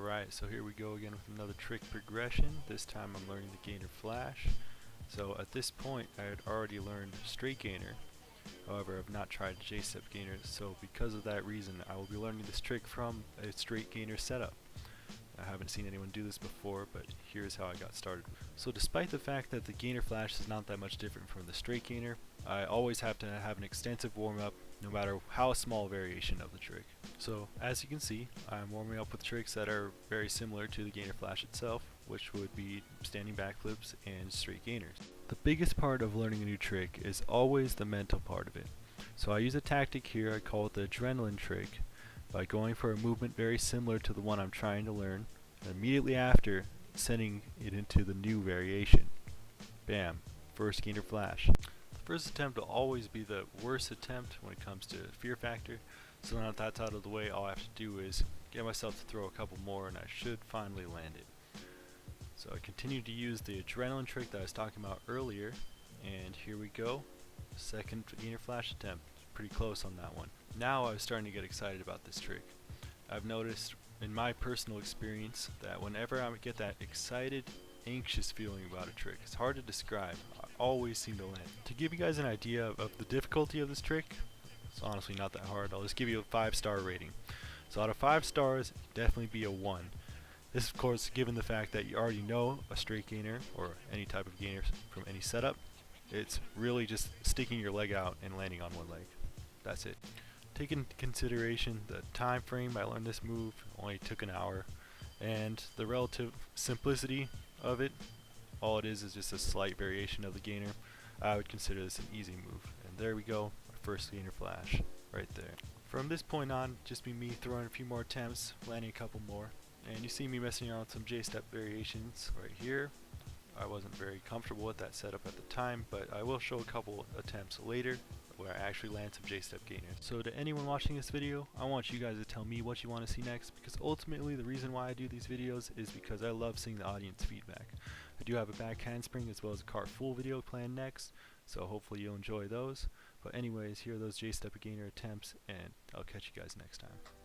Alright, so here we go again with another trick progression. This time I'm learning the gainer flash. So at this point I had already learned straight gainer. However, I've not tried J-step gainer, so because of that reason I will be learning this trick from a straight gainer setup. I haven't seen anyone do this before, but here's how I got started. So despite the fact that the gainer flash is not that much different from the straight gainer, I always have to have an extensive warm-up no matter how small a variation of the trick. So as you can see, I'm warming up with tricks that are very similar to the gainer flash itself, which would be standing backflips and straight gainers. The biggest part of learning a new trick is always the mental part of it. So I use a tactic here, I call it the adrenaline trick, by going for a movement very similar to the one I'm trying to learn, and immediately after sending it into the new variation. Bam, first gainer flash. The first attempt will always be the worst attempt when it comes to fear factor, so now that that's out of the way, all I have to do is get myself to throw a couple more and I should finally land it. So I continue to use the adrenaline trick that I was talking about earlier, and here we go, second gainer flash attempt. Pretty close on that one. Now I was starting to get excited about this trick. I've noticed in my personal experience that whenever I get that excited, anxious feeling about a trick, it's hard to describe, I always seem to land. To give you guys an idea of the difficulty of this trick, it's honestly not that hard. I'll just give you a 5-star rating. So out of 5 stars, definitely be a 1. This of course given the fact that you already know a straight gainer or any type of gainer from any setup. It's really just sticking your leg out and landing on one leg. That's it. Take into consideration the time frame I learned this move, only took an hour, and the relative simplicity of it. All it is just a slight variation of the gainer. I would consider this an easy move. And there we go, our first gainer flash right there. From this point on, just be me throwing a few more attempts, landing a couple more, and you see me messing around with some J-step variations right here. I wasn't very comfortable with that setup at the time, but I will show a couple attempts later where I actually land some J-step gainers. So to anyone watching this video, I want you guys to tell me what you want to see next, because ultimately the reason why I do these videos is because I love seeing the audience feedback. I do have a back handspring as well as a cart full video planned next, so hopefully you'll enjoy those. But anyways, here are those J-step gainer attempts, and I'll catch you guys next time.